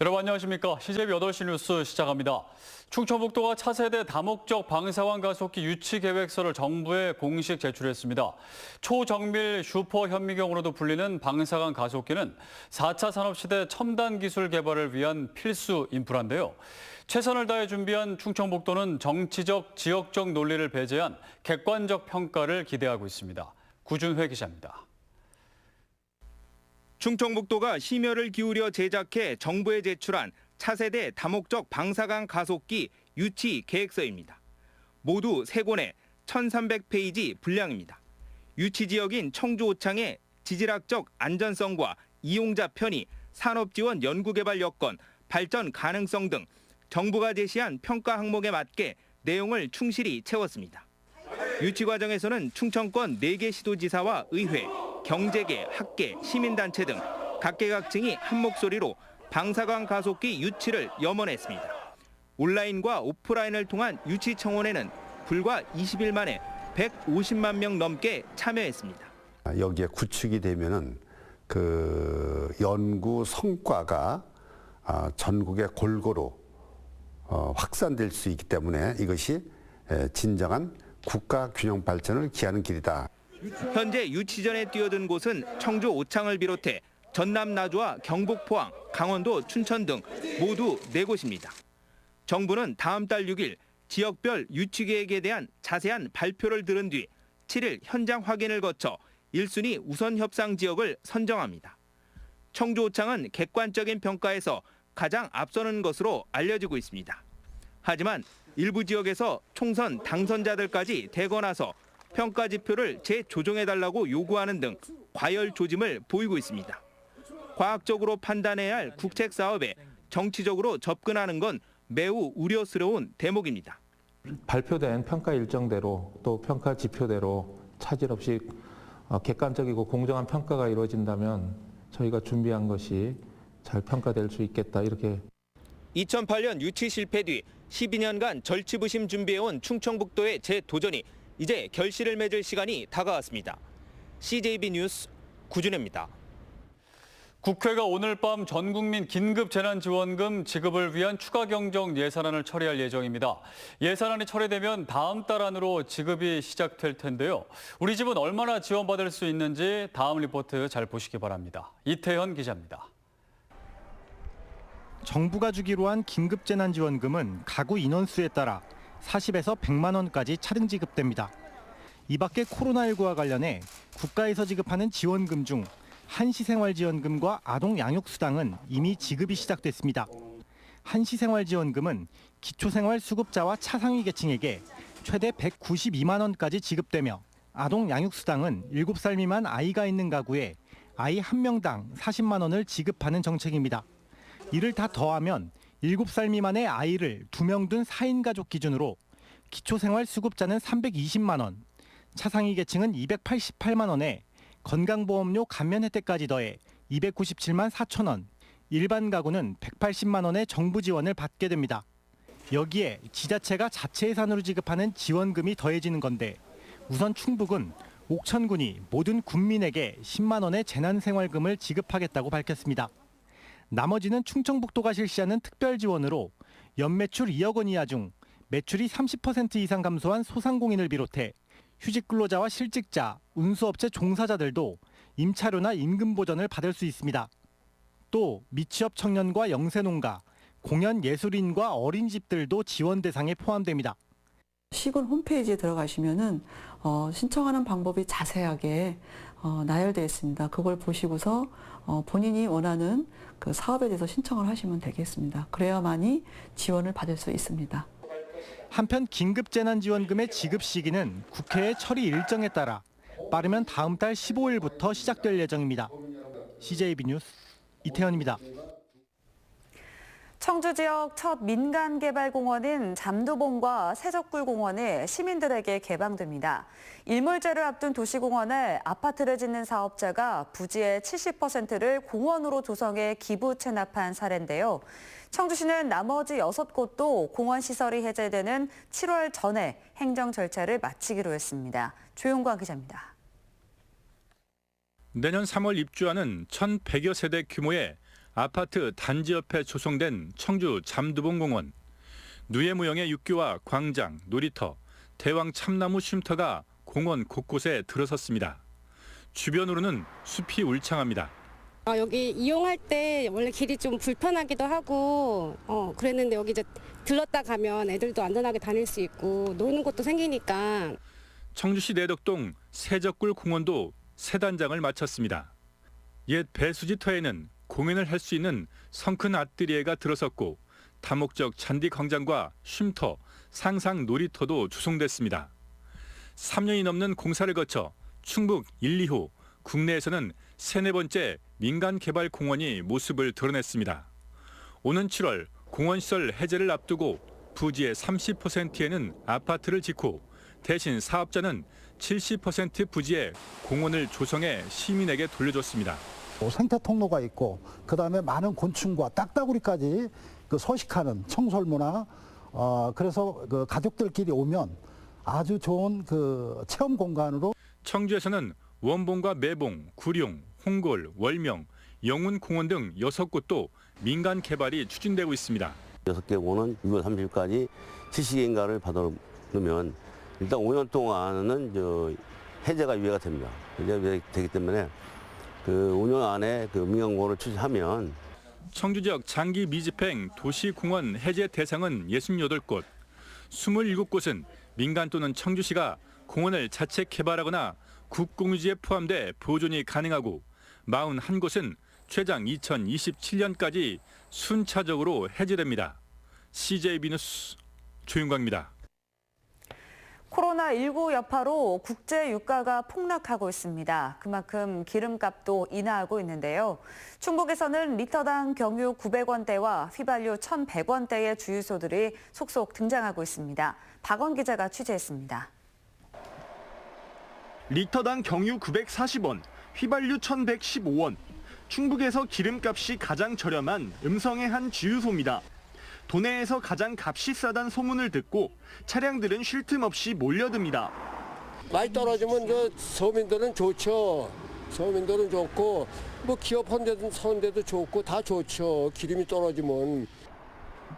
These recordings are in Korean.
여러분 안녕하십니까? CJB 8시 뉴스 시작합니다. 충청북도가 차세대 다목적 방사능 가속기 유치 계획서를 정부에 공식 제출했습니다. 초정밀 슈퍼 현미경으로도 불리는 방사능 가속기는 4차 산업시대 첨단 기술 개발을 위한 필수 인프라인데요. 최선을 다해 준비한 충청북도는 정치적, 지역적 논리를 배제한 객관적 평가를 기대하고 있습니다. 구준회 기자입니다. 충청북도가 심혈을 기울여 제작해 정부에 제출한 차세대 다목적 방사능 가속기 유치 계획서입니다. 모두 3권에 1,300페이지 분량입니다. 유치 지역인 청주 오창의 지질학적 안전성과 이용자 편의, 산업지원 연구개발 여건, 발전 가능성 등 정부가 제시한 평가 항목에 맞게 내용을 충실히 채웠습니다. 유치 과정에서는 충청권 4개 시도지사와 의회, 경제계, 학계, 시민단체 등 각계각층이 한 목소리로 방사능 가속기 유치를 염원했습니다. 온라인과 오프라인을 통한 유치 청원에는 불과 20일 만에 150만 명 넘게 참여했습니다. 여기에 구축이 되면은 그 연구 성과가 전국에 골고루 확산될 수 있기 때문에 이것이 진정한 국가 균형 발전을 기하는 길이다. 현재 유치전에 뛰어든 곳은 청주 오창을 비롯해 전남 나주와 경북 포항, 강원도 춘천 등 모두 4곳입니다. 정부는 다음 달 6일 지역별 유치 계획에 대한 자세한 발표를 들은 뒤 7일 현장 확인을 거쳐 1순위 우선 협상 지역을 선정합니다. 청주 오창은 객관적인 평가에서 가장 앞서는 것으로 알려지고 있습니다. 하지만 일부 지역에서 총선 당선자들까지 되고 나서 평가 지표를 재조정해달라고 요구하는 등 과열 조짐을 보이고 있습니다. 과학적으로 판단해야 할 국책 사업에 정치적으로 접근하는 건 매우 우려스러운 대목입니다. 발표된 평가 일정대로 또 평가 지표대로 차질 없이 객관적이고 공정한 평가가 이루어진다면 저희가 준비한 것이 잘 평가될 수 있겠다 이렇게. 2008년 유치 실패 뒤 12년간 절치부심 준비해온 충청북도의 재도전이 이제 결실을 맺을 시간이 다가왔습니다. CJB 뉴스 구준혜입니다. 국회가 오늘 밤 전국민 긴급재난지원금 지급을 위한 추가 경정 예산안을 처리할 예정입니다. 예산안이 처리되면 다음 달 안으로 지급이 시작될 텐데요. 우리 집은 얼마나 지원받을 수 있는지 다음 리포트 잘 보시기 바랍니다. 이태현 기자입니다. 정부가 주기로 한 긴급재난지원금은 가구 인원수에 따라 40에서 100만 원까지 차등 지급됩니다. 이 밖에 코로나19와 관련해 국가에서 지급하는 지원금 중 한시생활지원금과 아동양육수당은 이미 지급이 시작됐습니다. 한시생활지원금은 기초생활수급자와 차상위 계층에게 최대 192만 원까지 지급되며 아동양육수당은 7살 미만 아이가 있는 가구에 아이 1명당 40만 원을 지급하는 정책입니다. 이를 다 더하면 7살 미만의 아이를 2명 둔 4인 가족 기준으로 기초생활수급자는 320만 원, 차상위 계층은 288만 원에 건강보험료 감면 혜택까지 더해 297만 4천 원, 일반 가구는 180만 원의 정부 지원을 받게 됩니다. 여기에 지자체가 자체 예산으로 지급하는 지원금이 더해지는 건데 우선 충북은 옥천군이 모든 군민에게 10만 원의 재난생활금을 지급하겠다고 밝혔습니다. 나머지는 충청북도가 실시하는 특별 지원으로 연매출 2억 원 이하 중 매출이 30% 이상 감소한 소상공인을 비롯해 휴직 근로자와 실직자, 운수업체 종사자들도 임차료나 임금 보전을 받을 수 있습니다. 또 미취업 청년과 영세농가, 공연예술인과 어린이집들도 지원 대상에 포함됩니다. 시군 홈페이지에 들어가시면은 신청하는 방법이 자세하게 나열되어 있습니다. 그걸 보시고서 본인이 원하는 그 사업에 대해서 신청을 하시면 되겠습니다. 그래야만이 지원을 받을 수 있습니다. 한편 긴급재난지원금의 지급 시기는 국회의 처리 일정에 따라 빠르면 다음 달 15일부터 시작될 예정입니다. CJB 뉴스 이태현입니다. 청주 지역 첫 민간개발공원인 잠두봉과 세적굴공원이 시민들에게 개방됩니다. 일몰제를 앞둔 도시공원에 아파트를 짓는 사업자가 부지의 70%를 공원으로 조성해 기부 체납한 사례인데요. 청주시는 나머지 6곳도 공원 시설이 해제되는 7월 전에 행정 절차를 마치기로 했습니다. 조용광 기자입니다. 내년 3월 입주하는 1,100여 세대 규모의 아파트 단지 옆에 조성된 청주 잠두봉공원. 누에무형의 육교와 광장, 놀이터, 대왕 참나무 쉼터가 공원 곳곳에 들어섰습니다. 주변으로는 숲이 울창합니다. 여기 이용할 때 원래 길이 좀 불편하기도 하고 그랬는데 여기 이제 들렀다 가면 애들도 안전하게 다닐 수 있고 노는 곳도 생기니까. 청주시 내덕동 세적굴 공원도 새 단장을 마쳤습니다. 옛 배수지터에는 공연을 할 수 있는 성큰 아뜨리에가 들어섰고 다목적 잔디 광장과 쉼터, 상상 놀이터도 조성됐습니다. 3년이 넘는 공사를 거쳐 충북 1, 2호 국내에서는 3, 4번째 민간 개발 공원이 모습을 드러냈습니다. 오는 7월 공원시설 해제를 앞두고 부지의 30%에는 아파트를 짓고 대신 사업자는 70% 부지에 공원을 조성해 시민에게 돌려줬습니다. 생태 통로가 있고 그다음에 많은 곤충과 딱따구리까지 서식하는 청설모나 그래서 그 가족들끼리 오면 아주 좋은 그 체험 공간으로. 청주에서는 원봉과 매봉, 구룡, 홍골, 월명, 영운공원 등 6곳도 민간 개발이 추진되고 있습니다. 6개 공원은 6월 30일까지 지식인가를 받아놓으면 일단 5년 동안은 해제가 유예가 됩니다. 해제가 되기 때문에 그 5년 안에 그 민간공원을 추진하면. 청주 지역 장기 미집행 도시공원 해제 대상은 68곳, 27곳은 민간 또는 청주시가 공원을 자체 개발하거나 국공유지에 포함돼 보존이 가능하고 41곳은 최장 2027년까지 순차적으로 해제됩니다. CJB 뉴스 조윤광입니다. 코로나19 여파로 국제 유가가 폭락하고 있습니다. 그만큼 기름값도 인하하고 있는데요. 충북에서는 리터당 경유 900원대와 휘발유 1,100원대의 주유소들이 속속 등장하고 있습니다. 박원 기자가 취재했습니다. 리터당 경유 940원, 휘발유 1,115원. 충북에서 기름값이 가장 저렴한 음성의 한 주유소입니다. 도내에서 가장 값이 싸단 소문을 듣고 차량들은 쉴 틈 없이 몰려듭니다. 많이 떨어지면 서민들은 좋죠. 서민들은 좋고 뭐 기업한데도 서운데도 좋고 다 좋죠. 기름이 떨어지면.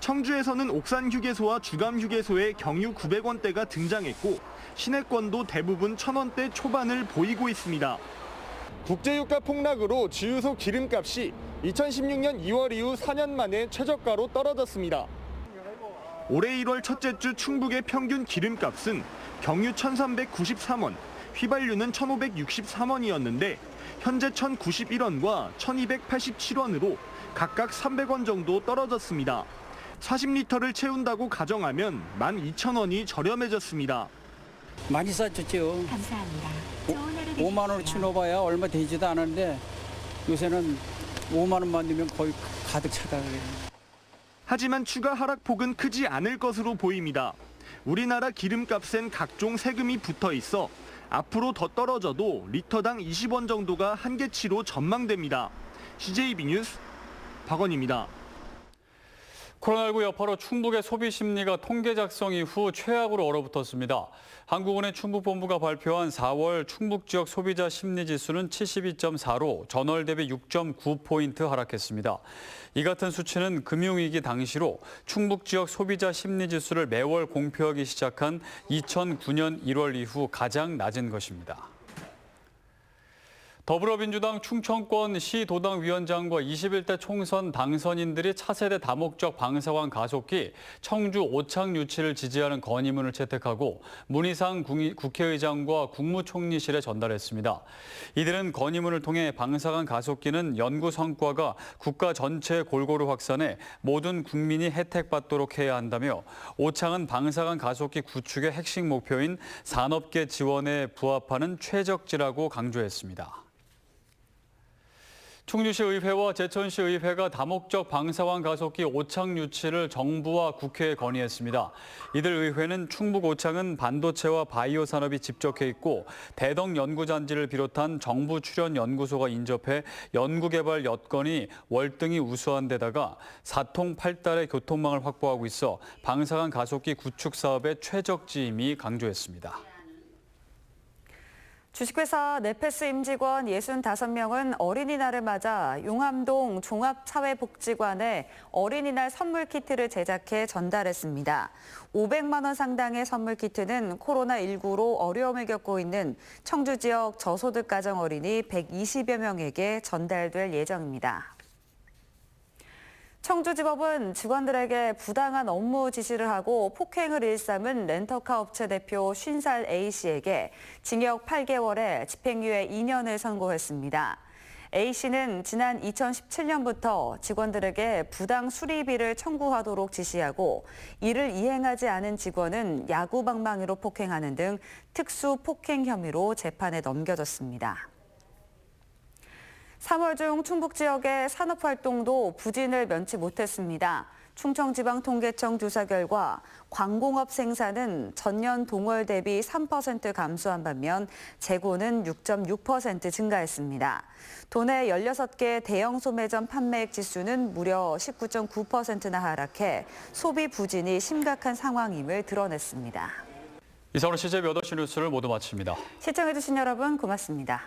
청주에서는 옥산휴게소와 주감휴게소에 경유 900원대가 등장했고 시내권도 대부분 1,000원대 초반을 보이고 있습니다. 국제유가 폭락으로 주유소 기름값이 2016년 2월 이후 4년 만에 최저가로 떨어졌습니다. 올해 1월 첫째 주 충북의 평균 기름값은 경유 1,393원, 휘발유는 1,563원이었는데 현재 1,091원과 1,287원으로 각각 300원 정도 떨어졌습니다. 40리터를 채운다고 가정하면 12,000원이 저렴해졌습니다. 많이 싸졌죠. 감사합니다. 5만 원어치 넣어봐야 얼마 되지도 않았는데 요새는 5만 원만 넣으면 거의 가득 차다 그래요. 하지만 추가 하락폭은 크지 않을 것으로 보입니다. 우리나라 기름값엔 각종 세금이 붙어 있어 앞으로 더 떨어져도 리터당 20원 정도가 한계치로 전망됩니다. CJB 뉴스 박원입니다. 코로나19 여파로 충북의 소비 심리가 통계 작성 이후 최악으로 얼어붙었습니다. 한국은행 충북본부가 발표한 4월 충북 지역 소비자 심리 지수는 72.4로 전월 대비 6.9포인트 하락했습니다. 이 같은 수치는 금융위기 당시로 충북 지역 소비자 심리 지수를 매월 공표하기 시작한 2009년 1월 이후 가장 낮은 것입니다. 더불어민주당 충청권 시도당위원장과 21대 총선 당선인들이 차세대 다목적 방사원 가속기 청주 오창 유치를 지지하는 건의문을 채택하고 문희상 국회의장과 국무총리실에 전달했습니다. 이들은 건의문을 통해 방사관 가속기는 연구 성과가 국가 전체에 골고루 확산해 모든 국민이 혜택받도록 해야 한다며 오창은 방사관 가속기 구축의 핵심 목표인 산업계 지원에 부합하는 최적지라고 강조했습니다. 충주시 의회와 제천시 의회가 다목적 방사원 가속기 오창 유치를 정부와 국회에 건의했습니다. 이들 의회는 충북 오창은 반도체와 바이오 산업이 집적해 있고 대덕 연구단지를 비롯한 정부 출연 연구소가 인접해 연구개발 여건이 월등히 우수한 데다가 사통팔달의 교통망을 확보하고 있어 방사관 가속기 구축 사업의 최적지임이 강조했습니다. 주식회사 네페스 임직원 65명은 어린이날을 맞아 용암동 종합사회복지관에 어린이날 선물 키트를 제작해 전달했습니다. 500만 원 상당의 선물 키트는 코로나19로 어려움을 겪고 있는 청주 지역 저소득 가정 어린이 120여 명에게 전달될 예정입니다. 청주지법은 직원들에게 부당한 업무 지시를 하고 폭행을 일삼은 렌터카 업체 대표 50살 A씨에게 징역 8개월에 집행유예 2년을 선고했습니다. A씨는 지난 2017년부터 직원들에게 부당 수리비를 청구하도록 지시하고 이를 이행하지 않은 직원은 야구방망이로 폭행하는 등 특수 폭행 혐의로 재판에 넘겨졌습니다. 3월 중 충북 지역의 산업활동도 부진을 면치 못했습니다. 충청지방통계청 조사 결과 광공업 생산은 전년 동월 대비 3% 감소한 반면 재고는 6.6% 증가했습니다. 도내 16개 대형 소매점 판매액 지수는 무려 19.9%나 하락해 소비 부진이 심각한 상황임을 드러냈습니다. 이상으로 CJB 8시 뉴스를 모두 마칩니다. 시청해주신 여러분 고맙습니다.